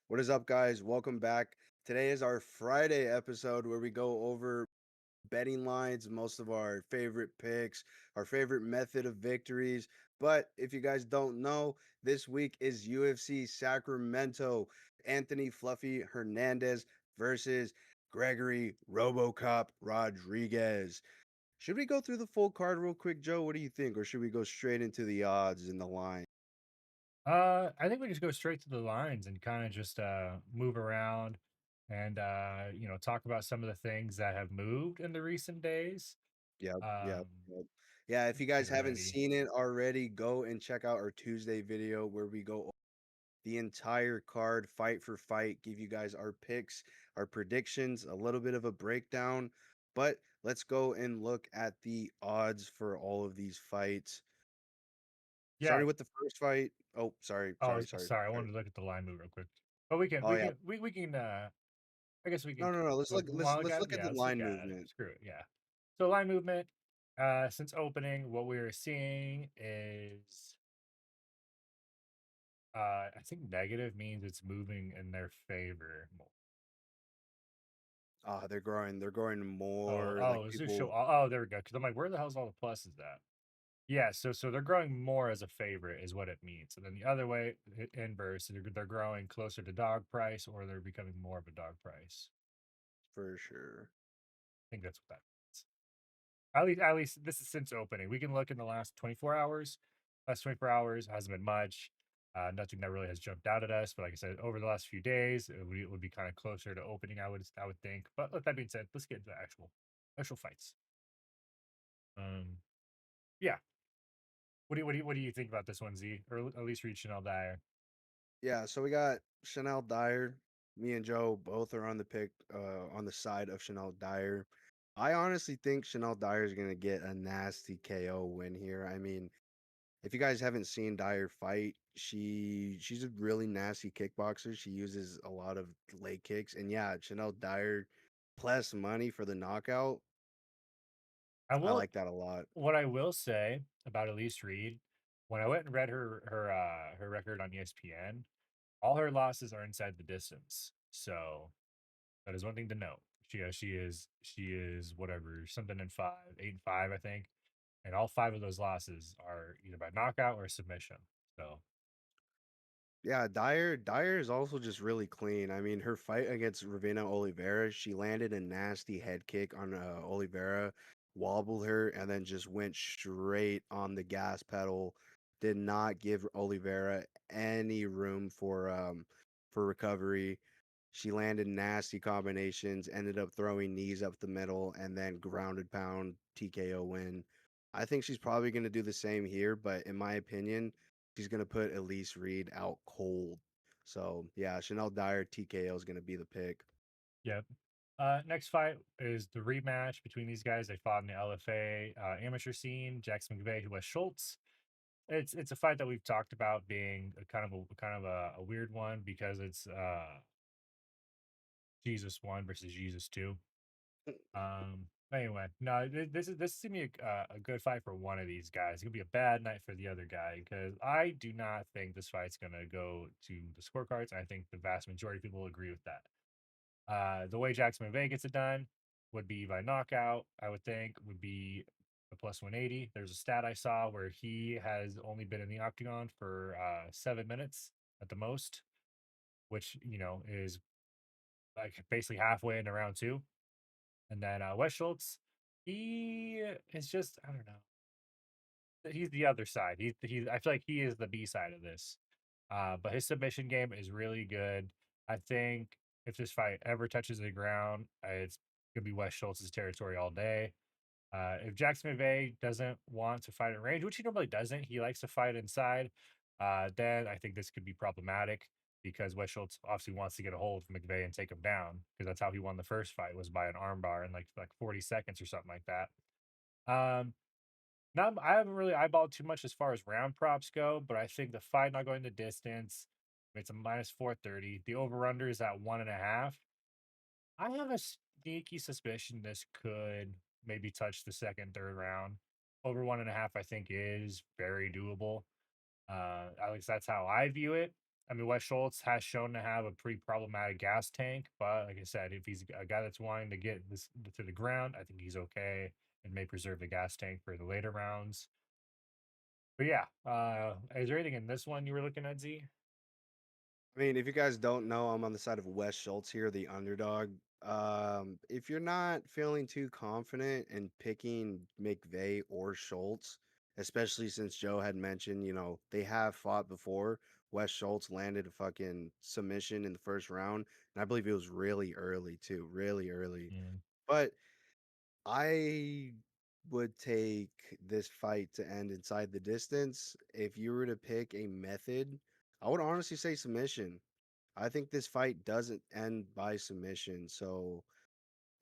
What is up, guys? Welcome back. Today is our Friday episode where we go over betting lines, most of our favorite picks, our favorite method of victories. But if you guys don't know, this week is UFC Sacramento. Anthony Fluffy Hernandez versus Gregory Robocop Rodrigues. Should we go through the full card real quick, Joe? What do you think? Or should we go straight into the odds and the line? I think we just go straight to the lines and kind of just move around and talk about some of the things that have moved in the recent days. Yep, yep, Um, yep. Yeah, if you guys get haven't ready. seen it already, go and check out our Tuesday video where we go the entire card fight for fight, give you guys our picks, our predictions, a little bit of a breakdown. But let's go and look at the odds for all of these fights. Yeah. Starting with the first fight. Oh, sorry, Oh, sorry, sorry, sorry. I sorry. wanted to look at the line move real quick, but we can Oh we yeah. can we can. I guess we can. No, no, no. Let's Go, look let's want to look let's at it? look at Yeah, the let's look line at it. movement. Screw it. Yeah. So line movement. Since opening, what we are seeing is I think negative means it's moving in their favor. Ah, they're growing Oh, more like oh, is this show? people Oh, there we go. Because I'm like, where the hell's all the pluses at? Yeah, so they're growing more as a favorite is what it means. And then the other way, inverse, they're growing closer to dog price or they're becoming more of a dog price. for sure. I think that's what that means. At least this is since opening. We can look in the last 24 hours. Last 24 hours hasn't been much. Nothing that really has jumped out at us. But like I said, over the last few days, it would be kind of closer to opening. I would think. But with that being said, let's get into the actual fights. Um, yeah. What do you think about this one, Z? Or at least read Chanel Dyer. Yeah, so we got Chanel Dyer. Me and Joe both are on the pick on the side of Chanel Dyer. I honestly think Chanel Dyer is gonna get a nasty KO win here. I mean, if you guys haven't seen Dyer fight, she's a really nasty kickboxer. She uses a lot of leg kicks, and yeah, Chanel Dyer plus money for the knockout. I I will. like that a lot. What I will say about Elise Reed, when I went and read her record on ESPN, all her losses are inside the distance. So that is one thing to note. She is whatever something in five, 8-5, I think, and all five of those losses are either by knockout or submission. So Yeah, Dyer is also just really clean. I mean, her fight against Ravina Oliveira, she landed a nasty head kick on Oliveira, wobbled her, and then just went straight on the gas pedal. Did not give Oliveira any room for recovery. She landed nasty combinations, ended up throwing knees up the middle, and then grounded pound TKO win. I think she's probably going to do the same here, but in my opinion, she's going to put Elise Reed out cold. So, yeah, Chanel Dyer TKO is going to be the pick. yep. Next fight is the rematch between these guys. They fought in the LFA amateur scene. Jackson McVeigh, who was Schultz. It's a fight that we've talked about being a weird one because it's Jesus one versus Jesus two. Anyway, no, this is gonna be a good fight for one of these guys. It's gonna be a bad night for the other guy because I do not think this fight's gonna go to the scorecards. I think the vast majority of people agree with that. The way Jackson McVeigh gets it done would be by knockout. I would think would be a plus 180. There's a stat I saw where he has only been in the octagon for 7 minutes at the most, which is like basically halfway into round two. And then Wes Schultz, he is just I don't know. He's the other side. He's I feel like he is the B side of this. But his submission game is really good. I think if this fight ever touches the ground, it's gonna be Wes Schultz's territory all day. If Jackson McVeigh doesn't want to fight at range, which he normally doesn't, he likes to fight inside. Then I think this could be problematic because Wes Schultz obviously wants to get a hold of McVeigh and take him down because that's how he won the first fight was by an armbar in like 40 seconds or something like that. Um, not I haven't really eyeballed too much as far as round props go, but I think the fight not going the distance, it's a minus 430. The over under is at 1.5. I have a sneaky suspicion this could maybe touch the second, third round. Over 1.5, I think, is very doable. At least that's how I view it. I mean, Wes Schultz has shown to have a pretty problematic gas tank, but like I said, if he's a guy that's wanting to get this to the ground, I think he's okay and may preserve the gas tank for the later rounds. But yeah, is there anything in this one you were looking at, Z? I mean, if you guys don't know, I'm on the side of Wes Schultz here, the underdog. If you're not feeling too confident in picking McVeigh or Schultz, especially since Joe had mentioned, they have fought before. Wes Schultz landed a fucking submission in the first round, and I believe it was really early too, really early. Mm. But I would take this fight to end inside the distance. If you were to pick a method, I would honestly say submission. I think this fight doesn't end by submission. So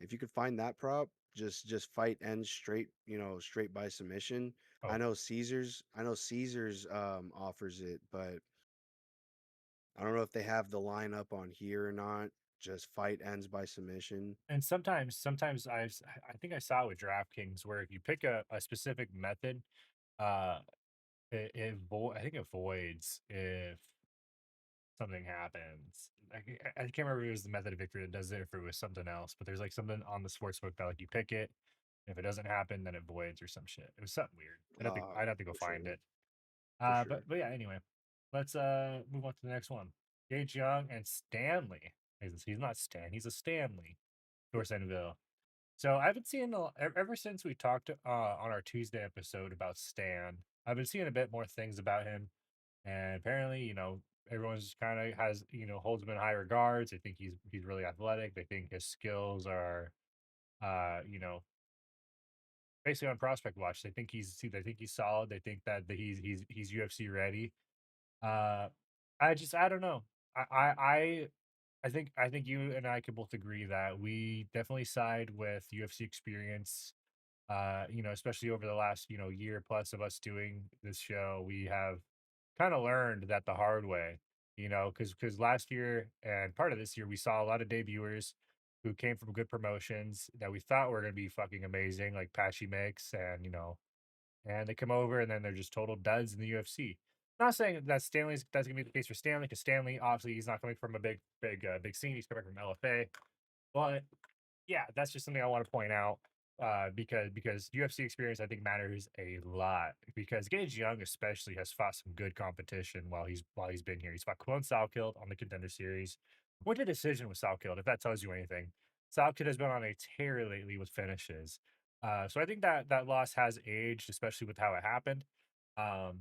if you could find that prop, just fight ends straight, straight by submission. Oh, I know Caesars offers it, but I don't know if they have the lineup on here or not. Just fight ends by submission. and sometimes I think I saw it with DraftKings where if you pick a specific method, uh, I think it voids if something happens. I can't remember if it was the method of victory that does it, or if it was something else. But there's like something on the sportsbook that like you pick it, and if it doesn't happen, then it voids or some shit. It was something weird. I'd have to go For find sure. it. For But sure. yeah. Anyway, let's move on to the next one. Gage Young and Stanley. He's not Stan. He's a Stanley. Dorsenville. So I've been seeing ever since we talked on our Tuesday episode about Stan. I've been seeing a bit more things about him, and apparently, everyone's kind of has holds him in high regards. They think he's really athletic. They think his skills are, uh, you know, basically on prospect watch. They think he's solid. They think that he's UFC ready. Uh, I don't know. I I I I think you and I can both agree that we definitely side with UFC experience. Especially over the last, year plus of us doing this show, we have kind of learned that the hard way, because last year and part of this year, we saw a lot of debuters who came from good promotions that we thought were going to be fucking amazing, like Patchy Mix, and they come over and then they're just total duds in the UFC. Not saying that that's gonna be the case for Stanley, because Stanley obviously he's not coming from a big scene. He's coming from LFA, but yeah, that's just something I want to point out, because UFC experience I think matters a lot. Because Gage Young especially has fought some good competition while he's been here. He's fought Clone Salkild on the Contender Series, went to decision with Salkild. If that tells you anything, Salkild has been on a tear lately with finishes. So I think that loss has aged, especially with how it happened. Um,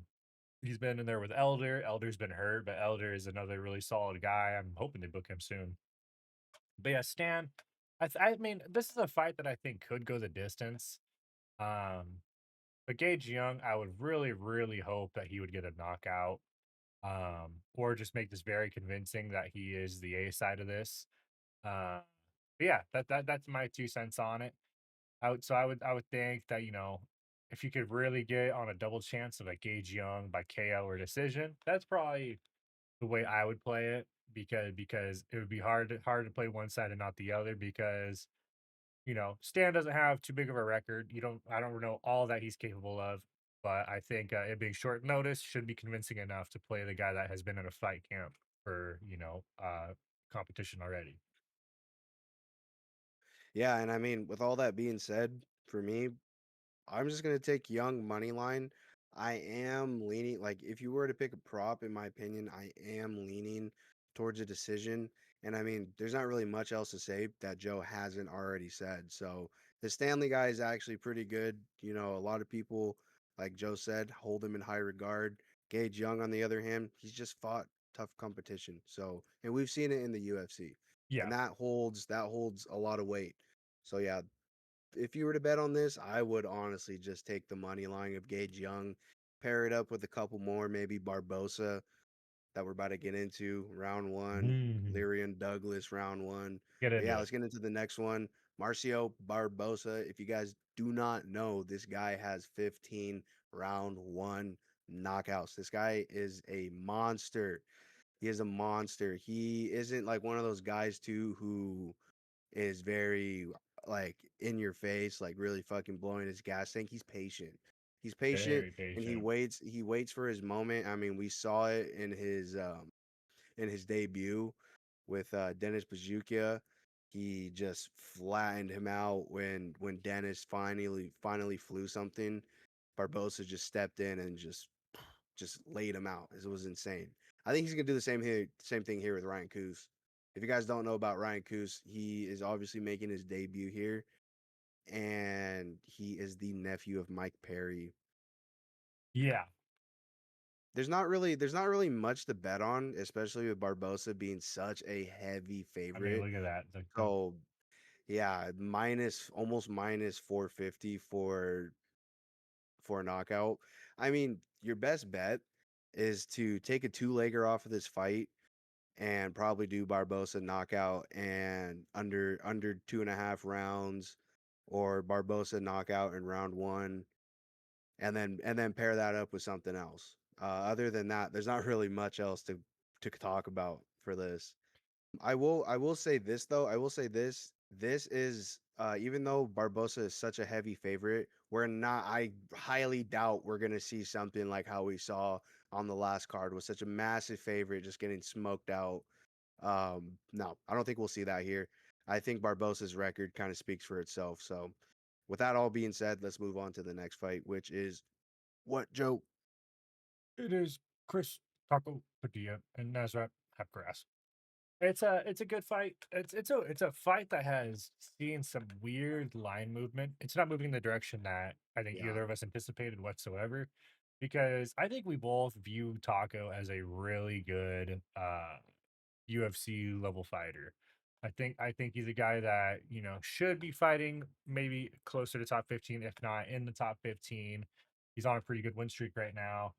he's been in there with Elder. Elder's been hurt, but Elder is another really solid guy. I'm hoping they book him soon. But yeah, Stan, I mean, this is a fight that I think could go the distance. Um, but Gage Young, I would really, really hope that he would get a knockout, or just make this very convincing that he is the A side of this. Uh, but yeah, that's my 2 cents on it. I would think that if you could really get on a double chance of a Gage Young by KO or decision, that's probably the way I would play it, because it would be hard to play one side and not the other, because Stan doesn't have too big of a record. I don't know all that he's capable of, but I think it being short notice should be convincing enough to play the guy that has been in a fight camp for competition already. Yeah, and I mean, with all that being said, for me, I'm just gonna take Young money line. I am leaning like if you were to pick a prop, in my opinion, I am leaning towards a decision. And I mean, there's not really much else to say that Joe hasn't already said. So the Stanley guy is actually pretty good. A lot of people, like Joe said, hold him in high regard. Gage Young, on the other hand, he's just fought tough competition. So, and we've seen it in the UFC, and Yeah. that holds a lot of weight. So yeah, if you were to bet on this, I would honestly just take the money line of Gage Young, pair it up with a couple more, maybe Barbosa that we're about to get into round one, Mhm. Lyrian Douglas round one. Get But into yeah, it. let's get into the next one. Marcio Barbosa. If you guys do not know, this guy has 15 round one knockouts. This guy is a monster. He is a monster. He isn't like one of those guys too who is very like in your face, like really fucking blowing his gas tank. He's patient. He's patient Very and patient. he waits for his moment. I mean, we saw it in his in his debut with Dennis Bajukia. He just flattened him out when Dennis finally flew something. Barbosa just stepped in and just laid him out. It was insane. I think he's gonna do the same thing here with Ryan Coos. If you guys don't know about Ryan Coos, he is obviously making his debut here, and he is the nephew of Mike Perry. Yeah, There's not really much to bet on, especially with Barbosa being such a heavy I mean, favorite. look at that. So yeah, almost minus 450 for a knockout. I mean, your best bet is to take a two-legger off of this fight and probably do Barbosa knockout and under 2.5 rounds, or Barbosa knockout in round one, and then pair that up with something else. Other than that, there's not really much else to talk about for this. I will say this though. I will say this. This is even though Barbosa is such a heavy favorite, we're not. I highly doubt we're gonna see something like how we saw on the last card with such a massive favorite just getting smoked out. No, I don't think we'll see that here. I think Barbosa's record kind of speaks for itself. So, with that all being said, let's move on to the next fight, which is what, Joe? it is Chris Taco Padilla and Nasrat Hapgrass. It's a good fight. It's a fight that has seen some weird line movement. It's not moving in the direction that I think Yeah, either of us anticipated whatsoever, because I think we both view Taco as a really good UFC level fighter. I think he's a guy that, should be fighting maybe closer to top 15, if not in the top 15. He's on a pretty good win streak right now.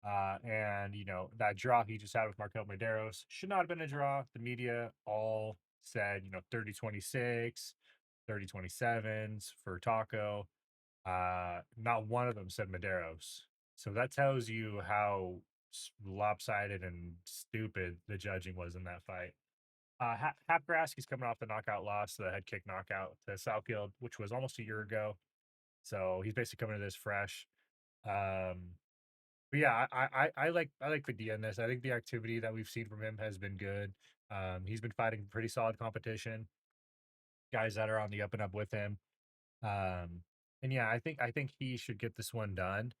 And that draw he just had with Markel Medeiros should not have been a draw. The media all said, 30-26, 30-27s for Taco. Not one of them said Medeiros. So that tells you how lopsided and stupid the judging was in that fight. Hapgrass, he's coming off the knockout loss, the head kick knockout to Southfield, which was almost a year ago. So he's basically coming to this fresh. Um, but yeah, I like Padilla in this. I think the activity that we've seen from him has been good. He's been fighting pretty solid competition, guys that are on the up and up with him. Um, and yeah, I think he should get this one done.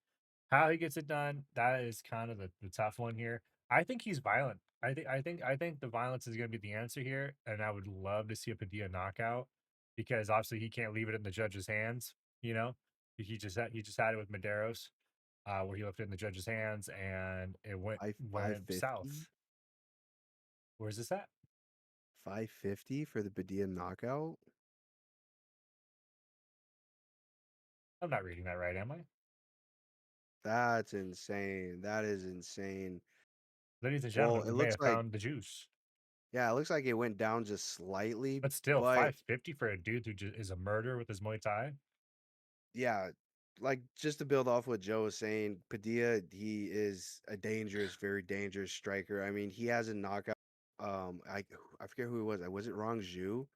How he gets it done, that is kind of the tough one here. I think he's violent. I think the violence is gonna be the answer here, and I would love to see a Padilla knockout because obviously he can't leave it in the judge's hands, you know? He just had it with Medeiros, where he left it in the judge's hands and it went five went fifty, south. Where's this at? 550 for the Padilla knockout. I'm not reading that right, am I? That's insane. That is insane. Ladies and Well, gentlemen, it we may looks have like found the juice. yeah, it looks like it went down just slightly, But still, but 550 for a dude who is a murderer with his Muay Thai? yeah, like just to build off what Joe was saying, Padilla, he is a dangerous, very dangerous striker. I mean, he has a knockout. I forget who it was. Was it Rong Zhu?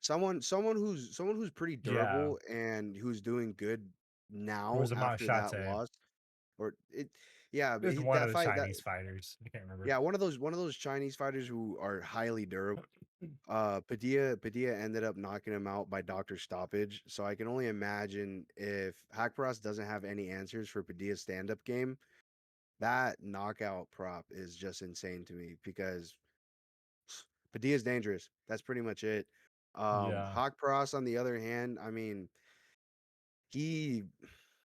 Someone who's pretty Yeah. durable and who's doing good Or now was it after that Machate? loss. Or it, yeah, but It's he, one of that the fight that Chinese fighters. I can't remember. yeah, one of those Chinese fighters who are highly durable. Padilla ended up knocking him out by doctor stoppage. So I can only imagine if Hackpross doesn't have any answers for Padilla's stand-up game, that knockout prop is just insane to me because Padilla's dangerous. That's pretty much it. Yeah. Hackpross, on the other hand, I mean, he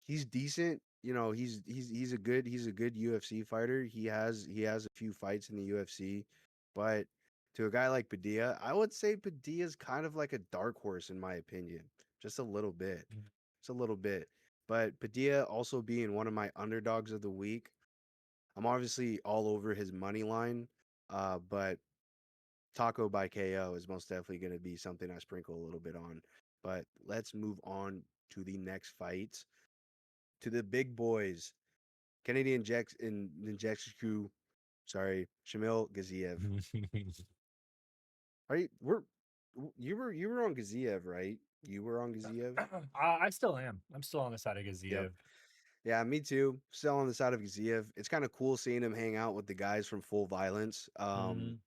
he's decent. He's a good UFC fighter. He has a few fights in the UFC, but to a guy like Padilla, I would say Padilla's kind of like a dark horse in my opinion, just a little bit, just a little bit. But Padilla also being one of my underdogs of the week, I'm obviously all over his money line, but Taco by KO is most definitely going to be something I sprinkle a little bit on. But let's move on to the next fight, to the big boys. Canadian Jex in Ninjexku, sorry, Shamil Gaziev. Are you you were on Gaziev, right? You were on Gaziev? I still am. I'm still on the side of Yep. Gaziev. Yeah, me too. Still on the side of Gaziev. It's kind of cool seeing him hang out with the guys from Full Violence. Mhm.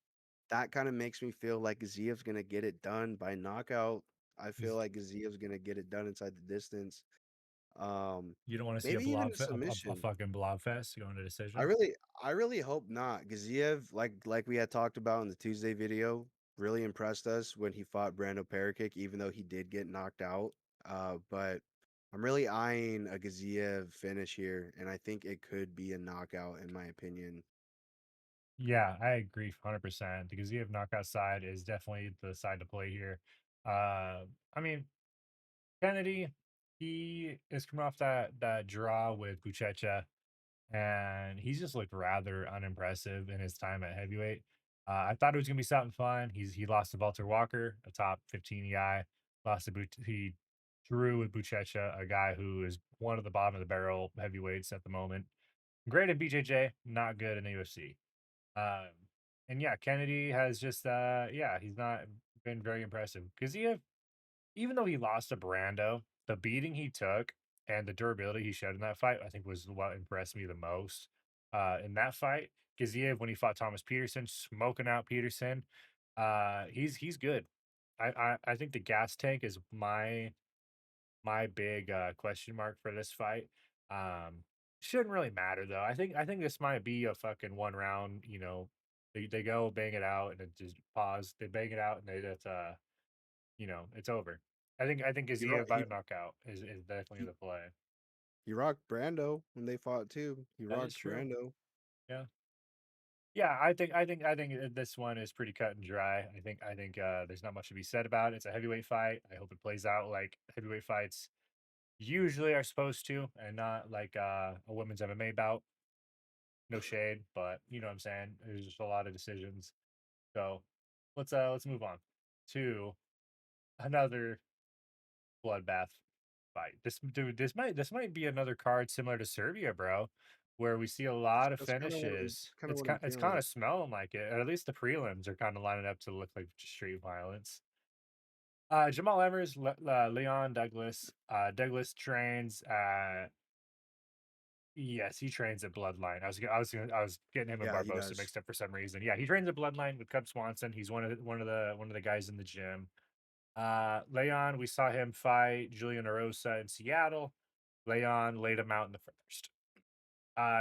That kind of makes me feel like Gaziev's gonna get it done by knockout. I feel Is like Gaziev's gonna get it done inside the distance. Um, you don't wanna see a maybe even a a submission. fucking blob fest going to I decision? really I really hope not. Gaziev, like we had talked about in the Tuesday video, really impressed us when he fought Brando Parakick, even though he did get knocked out. But I'm really eyeing a Gaziev finish here, and I think it could be a knockout in my opinion. Yeah, I agree 100%. The Gaziev knockout side is definitely the side to play here. I mean, Kennedy, he is coming off that draw with Buchecha, and he's just looked rather unimpressive in his time at heavyweight. I thought it was gonna be something fun. He lost to Walter Walker, a top 15 guy. Lost to he drew with Buchecha, a guy who is one of the bottom of the barrel heavyweights at the moment. Great at BJJ, not good in the UFC. Um, and yeah, Kennedy has just yeah, he's not been very impressive. Kaziev, even though he lost to Brando, the beating he took and the durability he showed in that fight, I think was what impressed me the most. In that fight, Kaziev, when he fought Thomas Peterson, smoking out Peterson, he's good. I think the gas tank is my big question mark for this fight. Um, shouldn't really matter though. I think this might be a fucking one round. They go bang it out and it just pause. They bang it out and they just it's over. I think He ro- Azia by he knockout is definitely he, the play. he rocked Brando when they fought too. He That is rocked true. Brando. Yeah. Yeah, I think this one is pretty cut and dry. I think there's not much to be said about it. It's a heavyweight fight. I hope it plays out like heavyweight fights usually are supposed to, and not like a women's MMA bout. No shade, but you know what I'm saying. There's just a lot of decisions. So let's move on to another bloodbath fight. This might be another card similar to Serbia, bro, where we see a lot of That's kind of what I'm finishes. kind of It's what I'm kind it's kind feeling. of smelling like it. Or at least the prelims are kind of lining up to look like just straight violence. Jamal Emmers, Leon Douglas. Douglas trains. Yes, he trains at Bloodline. I was getting him and Yeah, he Barbosa does. mixed up for some reason. Yeah, he trains at Bloodline with Cub Swanson. He's one of the guys in the gym. Leon, we saw him fight Julian Erosa in Seattle. Leon laid him out in the first.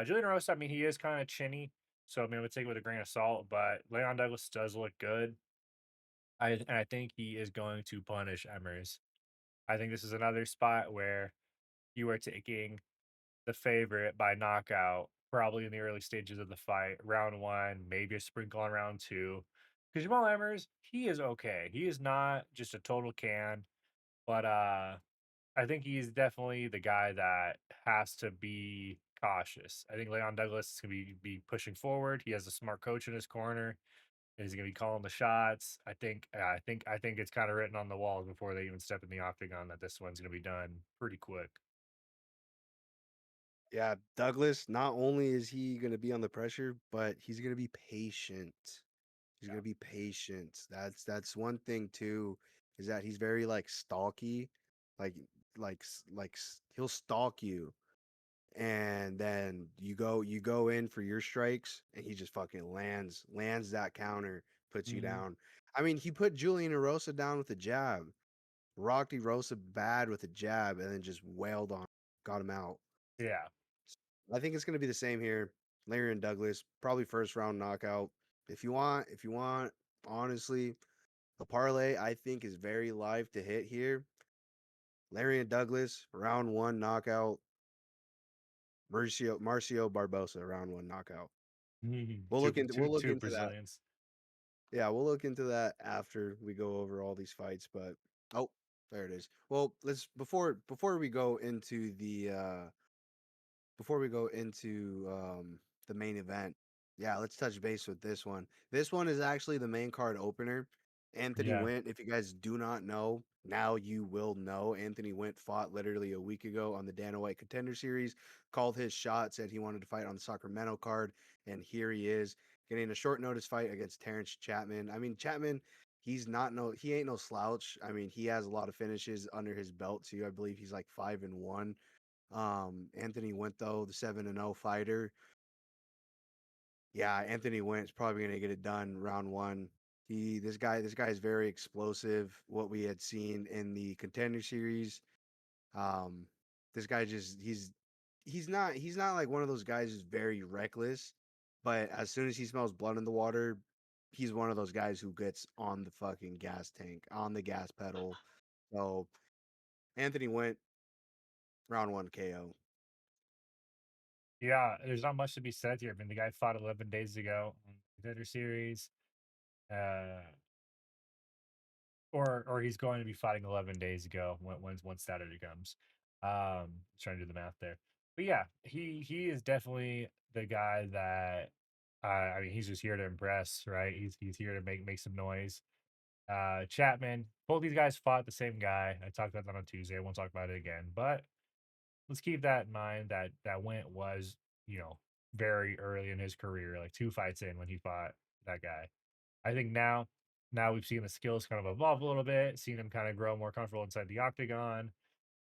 Julian Erosa, I mean, he is kind of chinny, so I mean, I would take it with a grain of salt. But Leon Douglas does look good. I think he is going to punish Emmers. I think this is another spot where you are taking the favorite by knockout, probably in the early stages of the fight, round one, maybe a sprinkle on round two. Because Jamal Emmers, he is okay. He is not just a total can, but I think he's definitely the guy that has to be cautious. I think Leon Douglas is gonna be pushing forward. He has a smart coach in his corner, and he's gonna be calling the shots. I think it's kind of written on the walls before they even step in the octagon that this one's gonna be done pretty quick. Yeah, Douglas, not only is he gonna be on the pressure, but he's gonna be patient. He's Yeah. gonna be patient. That's one thing too, is that he's very like stalky, like he'll stalk you, and then you go in for your strikes, and he just fucking lands that counter, puts you Mhm. down. I mean, he put Julian Erosa down with a jab, rocked Erosa bad with a jab, and then just wailed on, him, got him out. Yeah. I think it's gonna be the same here. Larry and Douglas, probably first round knockout. If you want, honestly, the parlay I think is very live to hit here. Larry and Douglas, round one knockout. Marcio Barbosa, round one knockout. Mhm. We'll Two look into two we'll look two into that. Brazilians. Yeah, we'll look into that after we go over all these fights. But oh, there it is. Well, let's before we go into the main event, yeah, let's touch base with this one. This one is actually the main card opener. Anthony Yeah. Wint, if you guys do not know, now you will know. Anthony Wint fought literally a week ago on the Dana White Contender Series, called his shot, said he wanted to fight on the Sacramento card, and here he is getting a short notice fight against Terrence Chapman. I mean, Chapman, he ain't no slouch. I mean, he has a lot of finishes under his belt too. I believe he's like 5-1. Anthony went though, the 7-0 fighter. Yeah, Anthony Wentz probably gonna get it done round one. This guy is very explosive. What we had seen in the contender series, um, this guy just he's not like one of those guys who's very reckless, but as soon as he smells blood in the water, he's one of those guys who gets on the fucking gas tank, on the gas pedal. So Anthony went round one KO. Yeah, there's not much to be said here. I mean, the guy fought 11 days ago on the Contender Series, uh, or he's going to be fighting 11 days ago once Saturday comes. Trying to do the math there, but yeah, he is definitely the guy that I mean, he's just here to impress, right? He's here to make some noise. Chapman, both these guys fought the same guy. I talked about that on Tuesday. I won't talk about it again, but let's keep that in mind that Went was, you know, very early in his career, like 2 fights in when he fought that guy. I think now we've seen the skills kind of evolve a little bit, seen him kind of grow more comfortable inside the octagon.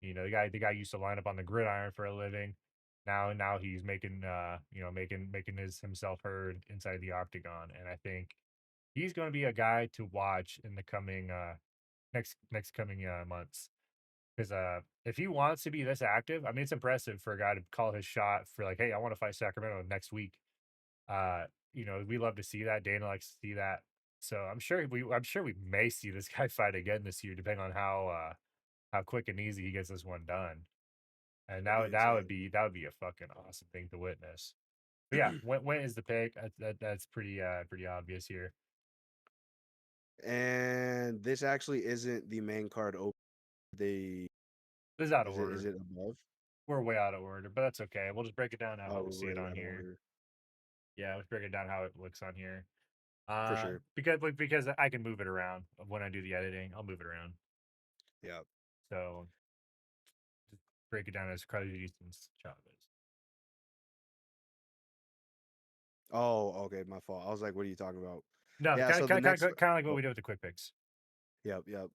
You know, the guy used to line up on the gridiron for a living. Now he's making making his himself heard inside the octagon. And I think he's gonna be a guy to watch in the coming next coming months. Because if he wants to be this active, I mean, it's impressive for a guy to call his shot for like, hey, I want to fight Sacramento next week. Uh, we love to see that. Dana likes to see that. So I'm sure we may see this guy fight again this year, depending on how quick and easy he gets this one done. And That'd be insane. that would be a fucking awesome thing to witness. But yeah, when is the pick? That's pretty obvious here. And this actually isn't the main card open. The This is out of is order. it above? We're way out of order, but that's okay. We'll just break it down how Oh, we we're see it way on out of here. order Yeah, let's break it down how it looks on here. for sure. Because I can move it around when I do the editing. I'll move it around. Yeah. So just break it down as Rodrigues and Chavez. Oh, okay, my fault. I was like, what are you talking about? No, Yeah. kind So of the kind of next. kind of kind of like what Oh, we do with the quick picks. yep, yep.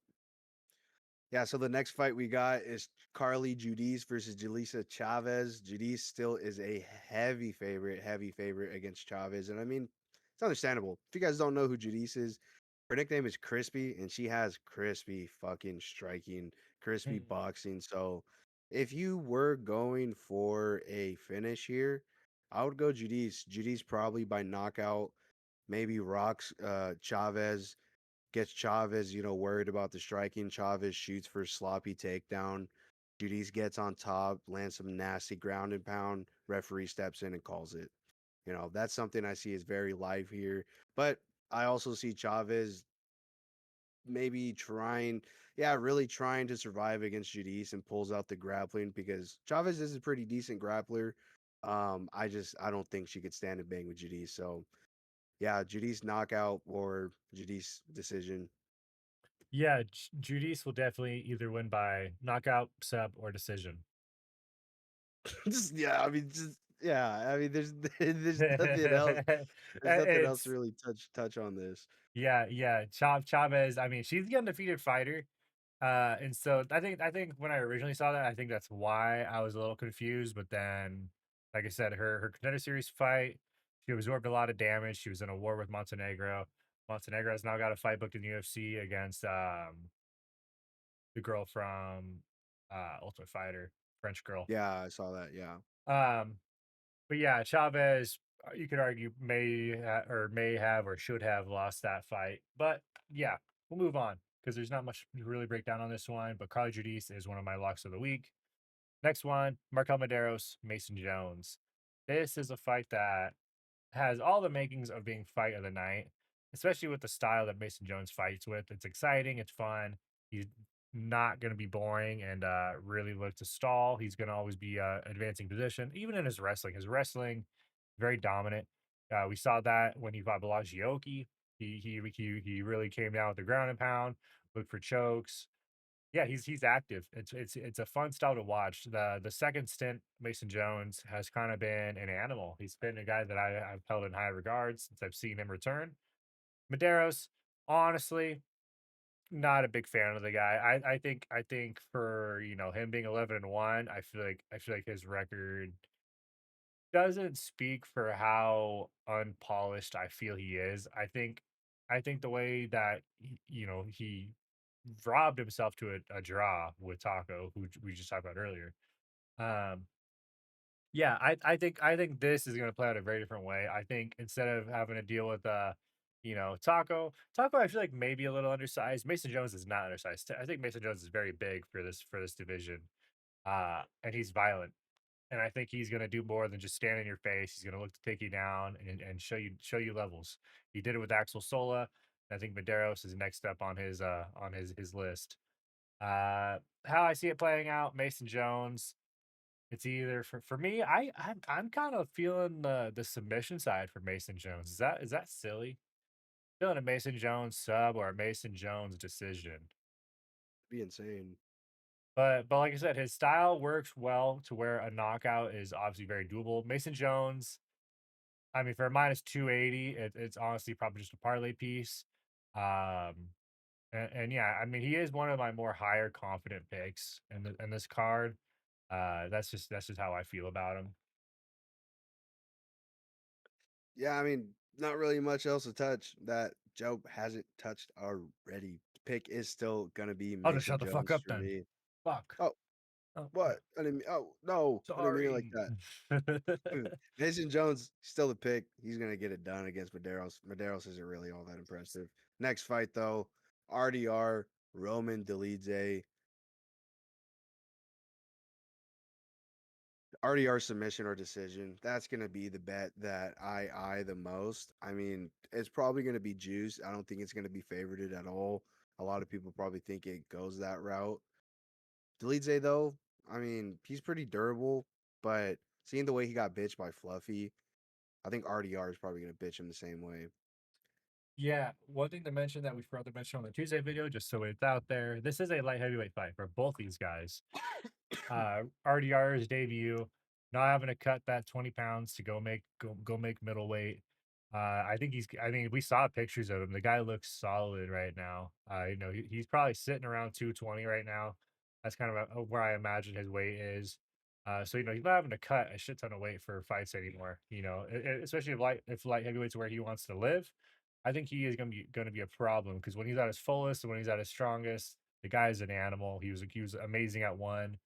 Yeah, so the next fight we got is Carly Judice versus Julissa Chavez. Judice still is a heavy favorite against Chavez. And I mean, it's understandable. If you guys don't know who Judice is, her nickname is Crispy, and she has crispy fucking striking, crispy Mm. boxing. So if you were going for a finish here, I would go Judice. Judice probably by knockout, maybe rocks Chavez, gets Chavez, worried about the striking. Chavez shoots for a sloppy takedown. Judice gets on top, lands some nasty ground and pound. Referee steps in and calls it. That's something I see is very live here. But I also see Chavez maybe really trying to survive against Judice and pulls out the grappling because Chavez is a pretty decent grappler. I don't think she could stand and bang with Judice. So yeah, Judice knockout or Judice decision. Yeah, Judice will definitely either win by knockout, sub, or decision. Just yeah, I mean, just yeah, I mean, there's there's nothing else. There's nothing else to It's really touch on this. yeah. Chavez. I mean, she's the undefeated fighter. And so I think when I originally saw that, I think that's why I was a little confused. But then, like I said, her contender series fight, she absorbed a lot of damage. She was in a war with Montenegro. Montenegro has now got a fight booked in UFC against the girl from Ultimate Fighter, French girl. Yeah, I saw that. Yeah, Um, but yeah, Chavez, you could argue may have or should have lost that fight. But yeah, we'll move on because there's not much to really break down on this one. But Carly Judice is one of my locks of the week. Next one, Markel Maderos, Mason Jones. This is a fight that has all the makings of being fight of the night, especially with the style that Mason Jones fights with. It's exciting, it's fun. He's not going to be boring and really look to stall. He's going to always be advancing position, even in his wrestling. His wrestling, very dominant. We saw that when he fought Belagioki. He really came down with the ground and pound, looked for chokes. Yeah, he's active. It's a fun style to watch. The second stint, Mason Jones has kind of been an animal. He's been a guy that I've held in high regards since I've seen him return. Medeiros, honestly, not a big fan of the guy. I think for, him being 11-1, I feel like his record doesn't speak for how unpolished I feel he is. I think the way that he robbed himself to a draw with Taco, who we just talked about earlier. Um, yeah, I think this is gonna play out a very different way. I think instead of having to deal with Taco, I feel like maybe a little undersized. Mason Jones is not undersized. I think Mason Jones is very big for this division. And he's violent. And I think he's gonna do more than just stand in your face. He's gonna look to take you down and show you levels. He did it with Axel Sola. I think Medeiros is next up on his list. How I see it playing out, Mason Jones. It's either for me. I'm kind of feeling the submission side for Mason Jones. Is that silly? Feeling a Mason Jones sub or a Mason Jones decision. Be insane. But like I said, his style works well to where a knockout is obviously very doable. Mason Jones, I mean, for a minus 280, it's honestly probably just a parlay piece. Um, and yeah, I mean, he is one of my more higher confident picks in this card. That's just how I feel about him. Yeah, I mean, not really much else to touch that Joe hasn't touched already. Pick is still gonna be I'll just Mason shut the fuck Jones up for then. me. Fuck. Oh, Oh, what? I didn't mean, oh no, I didn't mean it like sorry. that. Mason Jones still the pick. He's gonna get it done against Medeiros. Medeiros isn't really all that impressive. Next fight though, RDR Roman Dolidze. RDR submission or decision. That's gonna be the bet that I eye the most. I mean, it's probably gonna be juice. I don't think it's gonna be favorited at all. A lot of people probably think it goes that route. Dolidze though, I mean, he's pretty durable, but seeing the way he got bitched by Fluffy, I think RDR is probably gonna bitch him the same way. Yeah, one thing to mention that we forgot to mention on the Tuesday video, just so it's out there, this is a light heavyweight fight for both these guys. RDR's debut, not having to cut that 20 pounds to go make middleweight. I think we saw pictures of him. The guy looks solid right now. He's probably sitting around 220 right now. That's kind of where I imagine his weight is. So he's not having to cut a shit ton of weight for fights anymore. Especially if light heavyweight's where he wants to live. I think he is gonna be a problem because when he's at his fullest and when he's at his strongest, the guy's an animal. He was amazing at one.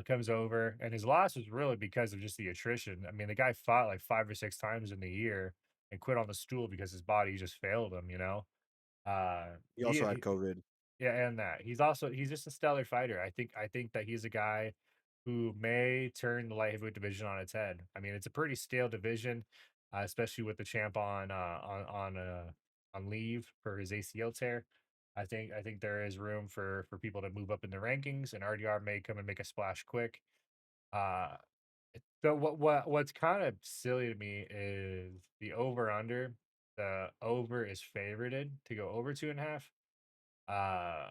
Comes over, and his loss was really because of just the attrition. I mean, the guy fought like 5 or 6 times in the year and quit on the stool because his body just failed him. He He, also had he COVID. yeah, and that he's just a stellar fighter. I think that he's a guy who may turn the light heavyweight division on its head. I mean, it's a pretty stale division, especially with the champ on leave for his ACL tear. I think there is room for people to move up in the rankings, and RDR may come and make a splash quick. Uh, so what's kind of silly to me is the over under. The over is favorited to go over 2.5. Uh,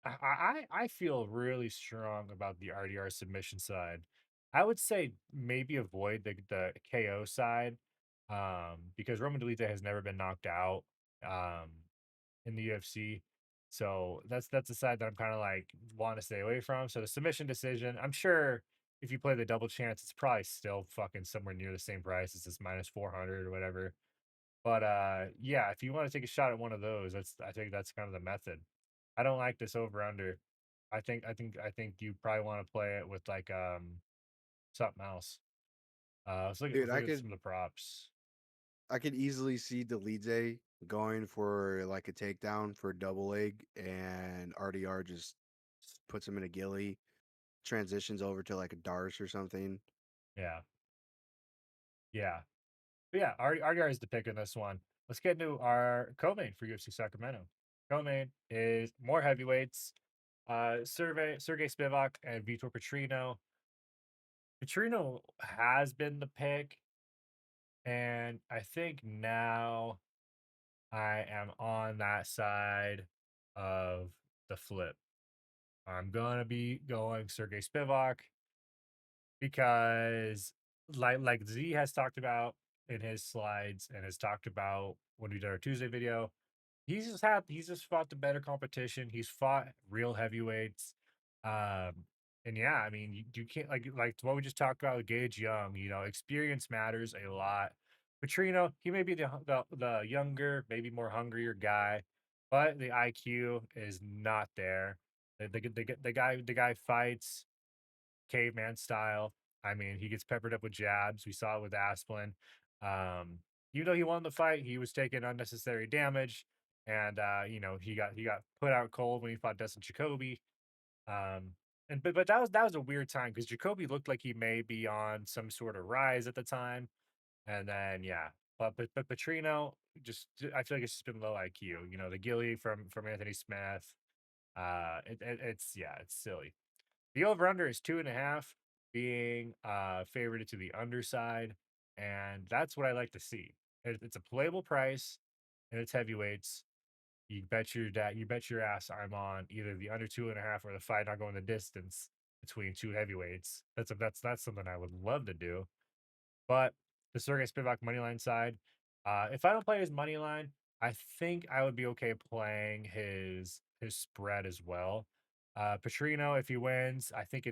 I feel really strong about the RDR submission side. I would say maybe avoid the KO side, because Roman Dolidze has never been knocked out um, in the UFC. So that's the side that I'm kind of like want to stay away from. So the submission decision, I'm sure if you play the double chance, it's probably still fucking somewhere near the same price as this minus 400 or whatever. But yeah, if you want to take a shot at one of those, I think that's kind of the method. I don't like this over under. I think you probably want to play it with like something else. Dude, Let's look at some of the props. I could easily see Dolidze going for like a takedown for a double leg, and RDR just puts him in a gilly, transitions over to like a Darce or something. Yeah, yeah, but yeah. RDR is the pick in this one. Let's get into our co-main for UFC Sacramento. Co-main is more heavyweights. Sergey Spivak and Vitor Petrino. Petrino has been the pick, and I think now I am on that side of the flip. I'm gonna be going Sergey Spivak because, like Z has talked about in his slides and has talked about when we did our Tuesday video, He's just fought the better competition. He's fought real heavyweights. Um, and yeah, I mean, you can't like what we just talked about with Gage Young, experience matters a lot. Petrino, he may be the younger, maybe more hungrier guy, but the IQ is not there. The guy fights caveman style. I mean, he gets peppered up with jabs. We saw it with Asplin. Um, he won the fight. He was taking unnecessary damage, and he got put out cold when he fought Dustin Jacoby. And that was a weird time because Jacoby looked like he may be on some sort of rise at the time, and then yeah. But Petrino I feel like it's just been low IQ. The Gilly from Anthony Smith. It's silly. The over under is 2.5, being favored to the underside, and that's what I like to see. It's a playable price, and it's heavyweights. You bet your ass I'm on either the under 2.5 or the fight not going the distance between two heavyweights. That's something I would love to do. But the Sergey Spivak moneyline side, if I don't play his money line, I think I would be okay playing his spread as well. Petrino, if he wins, I think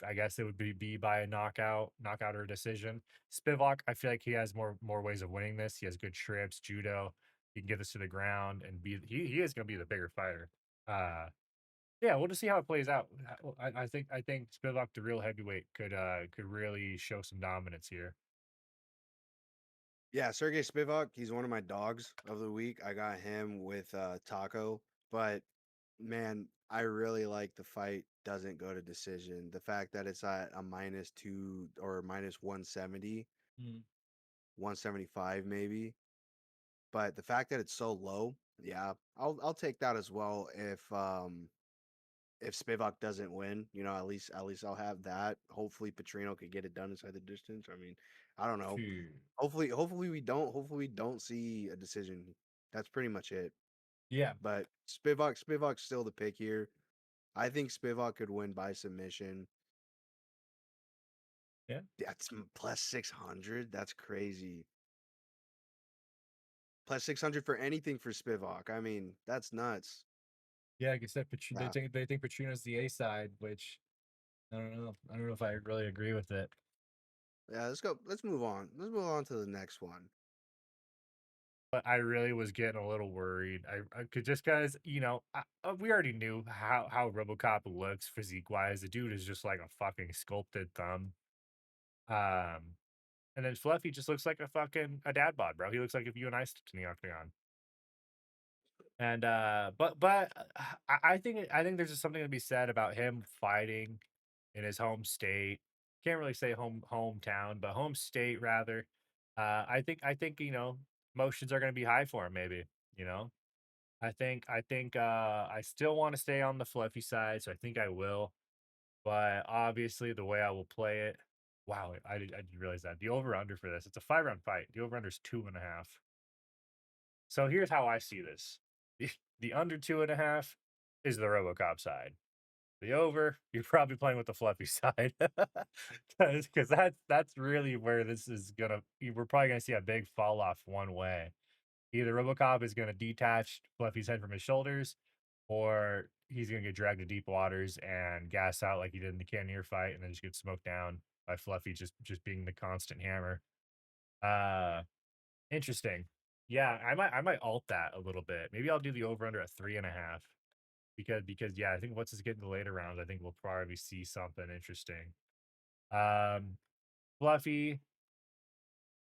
I guess it would be by a knockout or decision. Spivak, I feel like he has more ways of winning this. He has good trips, judo. He can get this to the ground and he is going to be the bigger fighter. Uh, yeah, we'll just see how it plays out. I think Spivak, the real heavyweight, could really show some dominance here. Yeah, Sergey Spivak, he's one of my dogs of the week. I got him with Taco, but man, I really like the fight doesn't go to decision. The fact that it's at a -2 or minus 170, Mm. 175 maybe. But the fact that it's so low, yeah, I'll take that as well if Spivak doesn't win, at least I'll have that. Hopefully Petrino could get it done inside the distance. I mean, I don't know. Phew. Hopefully we don't see a decision. That's pretty much it. Yeah, But Spivak's still the pick here. I think Spivak could win by submission. yeah, That's plus 600. That's crazy. Plus 600 for anything for Spivak. I mean, that's nuts. yeah. Like I said, Yeah. they think Petrino's the A side, which I don't know. I don't know if I really agree with it. Yeah, let's go. Let's move on. Let's move on to the next one. But I really was getting a little worried. I could just because we already knew how RoboCop looks physique wise. The dude is just like a fucking sculpted thumb. Um, and then Fluffy just looks like a dad bod, bro. He looks like if you and I stepped in the octagon. And I think there's just something to be said about him fighting in his home state. Can't really say hometown, but home state rather. I think motions are going to be high for him. Maybe you know. I still want to stay on the fluffy side, so I think I will. But obviously, the way I will play it. Wow, I didn't realize that the over under for this. It's a 5 round fight. The over under is 2.5. So here's how I see this. The under 2.5 is the RoboCop side. The over, you're probably playing with the fluffy side. Because that's really where this is gonna we're probably gonna see a big fall off one way. Either RoboCop is gonna detach Fluffy's head from his shoulders, or he's gonna get dragged to deep waters and gas out like he did in the Cannoneer fight, and then just get smoked down by Fluffy just being the constant hammer. Uh Interesting. Yeah, I might alt that a little bit. Maybe I'll do the over under at 3.5 because yeah, I think once it's getting to the later rounds, I think we'll probably see something interesting. Um, Fluffy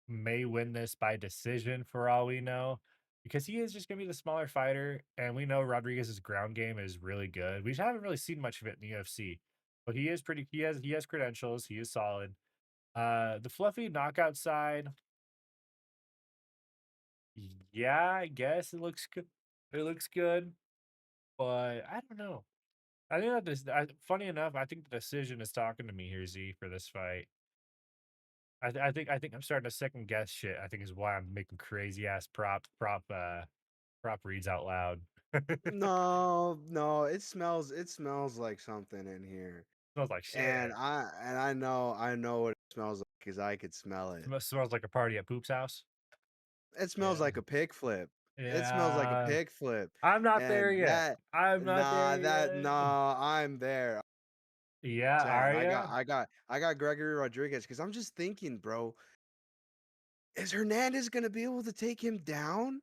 may win this by decision for all we know, because he is just gonna be the smaller fighter, and we know Rodriguez's ground game is really good. We just haven't really seen much of it in the UFC, but he has credentials. He is solid. The Fluffy knockout side, yeah, I guess it looks good. It looks good, but I don't know. I think that funny enough, I think the decision is talking to me here, Z, for this fight. I think I'm starting to second guess shit. I think is why I'm making crazy ass prop reads out loud. No, no, it smells like something in here. Smells like And shit. I know what it smells like because I could smell it. Smells like a party at Poop's house. It smells Yeah. like a pig flip. It smells like a Yeah. pig flip, I'm not there and yet. I'm not there yet. I'm there. Yeah, Saying are ya? I got Gregory Rodriguez because I'm just thinking, bro, is Hernandez gonna be able to take him down?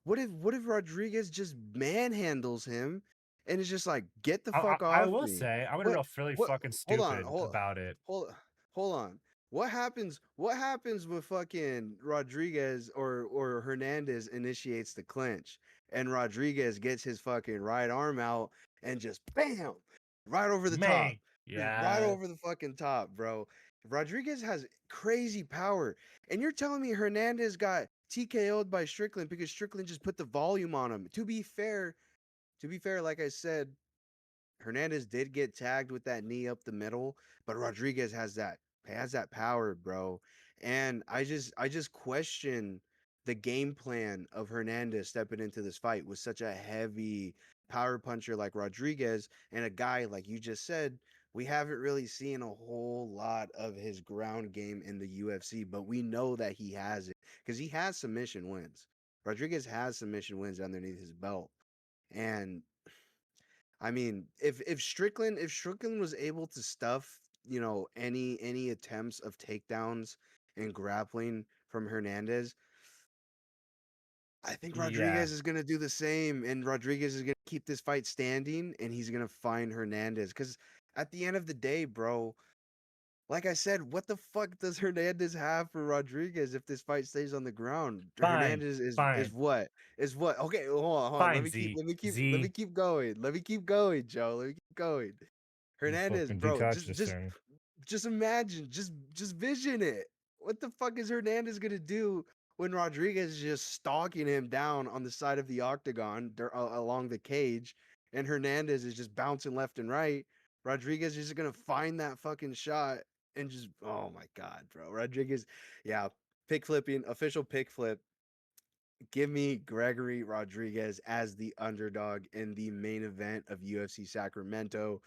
What if Rodriguez just manhandles him and is just like, get the fuck I off will me? say, I'm gonna What real really what fucking hold on, stupid about it. hold on. What happens when fucking Rodriguez or Hernandez initiates the clinch and Rodriguez gets his fucking right arm out and just bam right over the top. Man. Just right Yeah. over the fucking top, bro. Rodriguez has crazy power. And you're telling me Hernandez got TKO'd by Strickland because Strickland just put the volume on him. To be fair, like I said, Hernandez did get tagged with that knee up the middle, but Rodriguez has that power, bro. And I just question the game plan of Hernandez stepping into this fight with such a heavy power puncher like Rodriguez and a guy like you just said. We haven't really seen a whole lot of his ground game in the UFC, but we know that he has it because he has submission wins. Rodriguez has submission wins underneath his belt. And I mean, if Strickland was able to stuff, any attempts of takedowns and grappling from Hernandez, I think Yeah. Rodriguez is gonna do the same, and Rodriguez is gonna keep this fight standing, and he's gonna find Hernandez. Because at the end of the day, bro, like I said, what the fuck does Hernandez have for Rodriguez if this fight stays on the ground? Fine. Hernandez is Fine. what? Is what? Okay, hold on. Let Fine, me keep Z. let me keep let me Z. keep going. Let me keep going, Joe. Let me keep going. You Hernandez, fucking bro, detach just this just thing. just imagine, just vision it. What the fuck is Hernandez gonna do when Rodriguez is just stalking him down on the side of the octagon along the cage, and Hernandez is just bouncing left and right? Rodriguez is just gonna find that fucking shot and just, oh my god, bro. Rodriguez, yeah, pick flipping, official pick flip. Give me Gregory Rodriguez as the underdog in the main event of UFC Sacramento.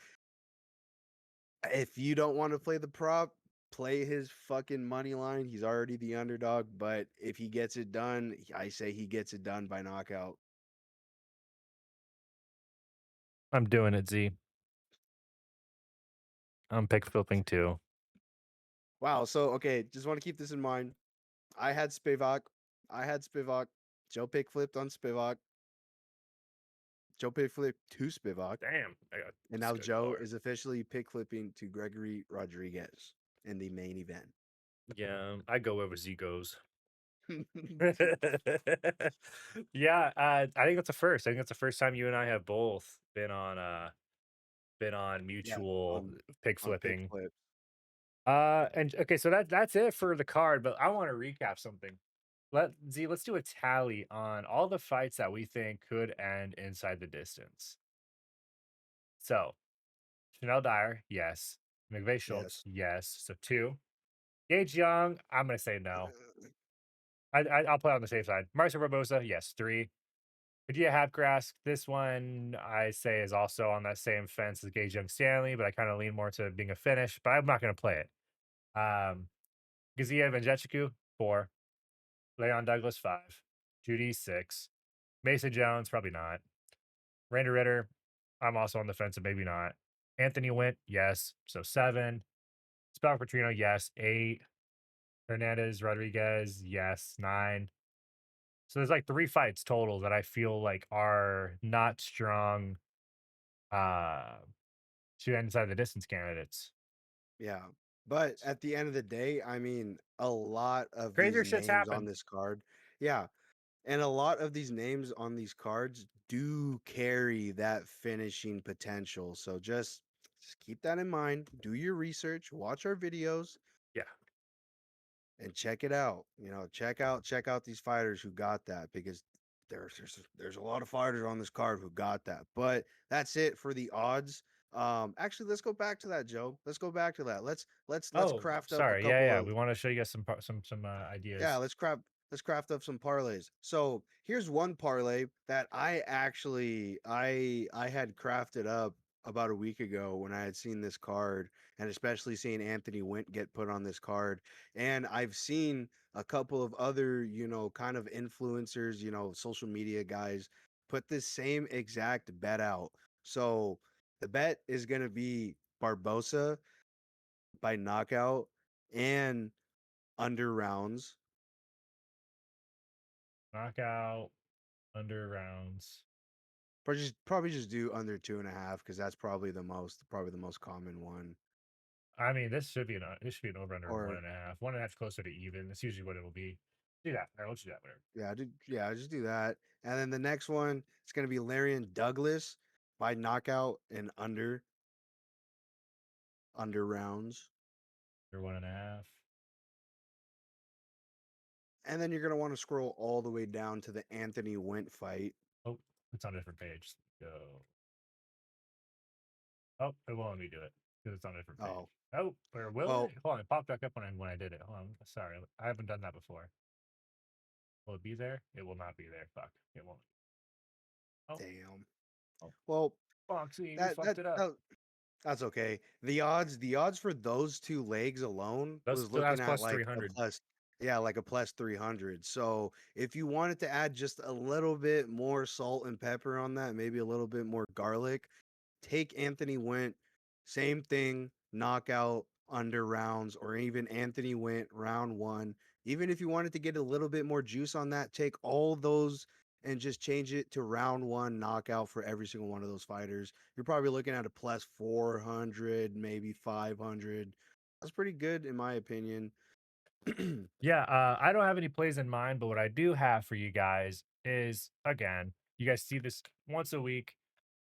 If you don't want to play the prop, play his fucking money line. He's already the underdog, but if he gets it done, I say he gets it done by knockout. I'm doing it, Z. I'm pick flipping too. Wow. So okay, just want to keep this in mind. I had Spivak. I had Spivak. Joe pick flipped on Spivak. Joe pick flipped to Spivak. Damn. I got And this now good Joe card. is officially pick flipping to Gregory Rodriguez in the main event. Yeah, I go wherever Z goes. Yeah, I think that's the first. I think that's the first time you and I have both been on Yeah, mutual on pig on pick flipping. flip. And okay, so that's it for the card, but I want to recap something. Let's do a tally on all the fights that we think could end inside the distance. So Chanel Dyer, yes. McVeigh Schultz, Yes. yes. So two. Gage Young, I'm gonna say no. Uh, I'll play on the safe side. Marcio Barbosa, yes. Three. Padilla Hapgrass, this one I say is also on that same fence as Gage Young Stanley, but I kind of lean more to being a finish, but I'm not gonna play it. Gaziev and Jetchiku, four. Leon Douglas, five. Judy, six. Mason Jones, probably not. Randy Ritter, I'm also on the fence, and maybe not. Anthony Wint, yes. So seven. Spell Petrino, yes. Eight. Hernandez, Rodriguez, yes. Nine. So there's like three fights total that I feel like are not strong uh to inside the distance candidates. Yeah. But at the end of the day, I mean, a lot of Crazier these shit's names on happened. this card, yeah, and a lot of these names on these cards do carry that finishing potential. So just keep that in mind. Do your research, watch our videos, Yeah. and check it out. Check out these fighters who got that because there's a lot of fighters on this card who got that. But that's it for the odds. Actually, let's go back to that, Joe. Let's go back to that. Let's Oh, craft up a sorry. Yeah, couple yeah. of We want to show you guys some yeah, ideas. let's craft up some parlays. So here's one parlay that I had crafted up about a week ago when I had seen this card, and especially seeing Anthony Wint get put on this card. And I've seen a couple of other, kind of influencers, social media guys put this same exact bet out. So the bet is going to be Barbosa by knockout and under rounds. Knockout under rounds. Probably just do under 2.5 because that's probably the most common one. I mean, this should be an over under one Or and a half. One and a half is closer to even. That's usually what it'll be. Do that. All right, let's do that. Whatever. yeah, just do that. And then the next one, it's gonna be Larian Douglas by knockout and under rounds. Under one and a half. And then you're gonna want to scroll all the way down to the Anthony Wint fight. Oh, it's on a different page. Go. Oh, it won't let me do it because it's on a different page. Oh, Oh, or will it? well, Hold on, it popped back up when I did it. Hold on. Sorry, I haven't done that before. Will it be there? It will not be there. Fuck. It won't. Oh, damn. oh, Well, Foxy, you that fucked that, it up. that that's okay. The odds for those two legs alone That was still looking has at plus like a 300. plus, yeah, like a plus 300. So if you wanted to add just a little bit more salt and pepper on that, maybe a little bit more garlic, take Anthony Went, same thing, knockout under rounds, or even Anthony Went round one. Even if you wanted to get a little bit more juice on that, take all those and just change it to round one knockout for every single one of those fighters. You're probably looking at a plus 400, maybe 500. That's pretty good in my opinion. Yeah, I don't have any plays in mind, but what I do have for you guys is again, you guys see this once a week,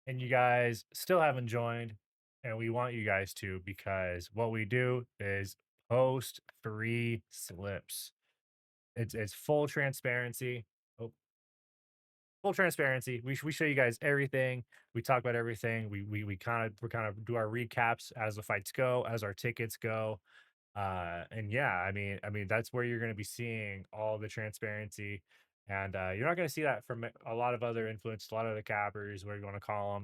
and you guys still haven't joined, and we want you guys to because what we do is post free slips. It's full transparency. Oh, full transparency. We show you guys everything. We talk about everything. We kind of do our recaps as the fights go, as our tickets go. And yeah, I mean that's where you're going to be seeing all the transparency, and you're not going to see that from a lot of other influencers, a lot of the cappers, whatever you want to call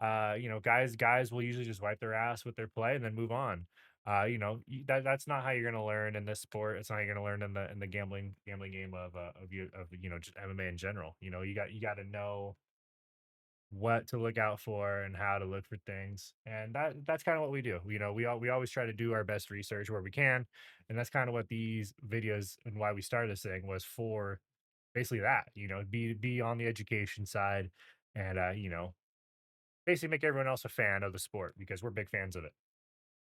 them. Guys will usually just wipe their ass with their play and then move on. That's not how you're going to learn in this sport. It's not how you're going to learn in the gambling game of just MMA in general. You got to know what to look out for and how to look for things. And that's kind of what we do. We always try to do our best research where we can, and that's kind of what these videos and why we started this thing was for basically that. Be on the education side and basically make everyone else a fan of the sport because we're big fans of it.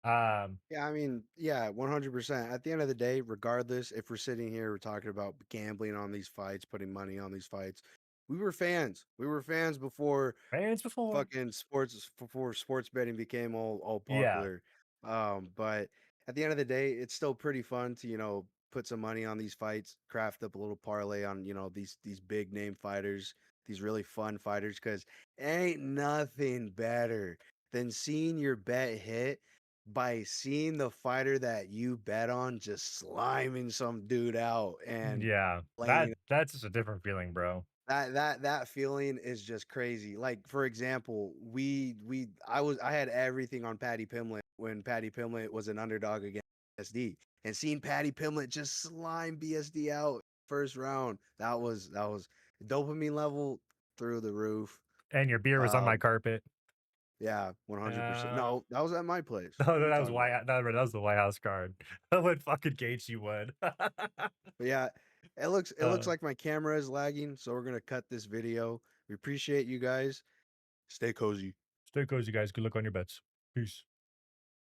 Um Yeah, I mean, yeah, 100%. At the end of the day, regardless if we're sitting here, we're talking about gambling on these fights, putting money on these fights. We were fans. We were fans before fans before. fucking sports before sports betting became all Yeah. popular. But at the end of the day, it's still pretty fun to, put some money on these fights, craft up a little parlay on, these big name fighters, these really fun fighters, because ain't nothing better than seeing your bet hit by seeing the fighter that you bet on just sliming some dude out and Yeah. laying That's just a different feeling, bro. that feeling is just crazy. Like for example, I had everything on Patty Pimlet when Patty Pimlet was an underdog against BSD, and seeing Patty Pimlet just slime BSD out first round, that was dopamine level through the roof. And your beer was on my Um, carpet. yeah, 100%. Uh No, that was at my place. no, What are no, you that was talking White about? no, that was the White House card. What fucking gates you would. But yeah, it looks uh like my camera is lagging, so we're gonna cut this video. We appreciate you guys. Stay cozy. Stay cozy, guys. Good luck on your bets. Peace.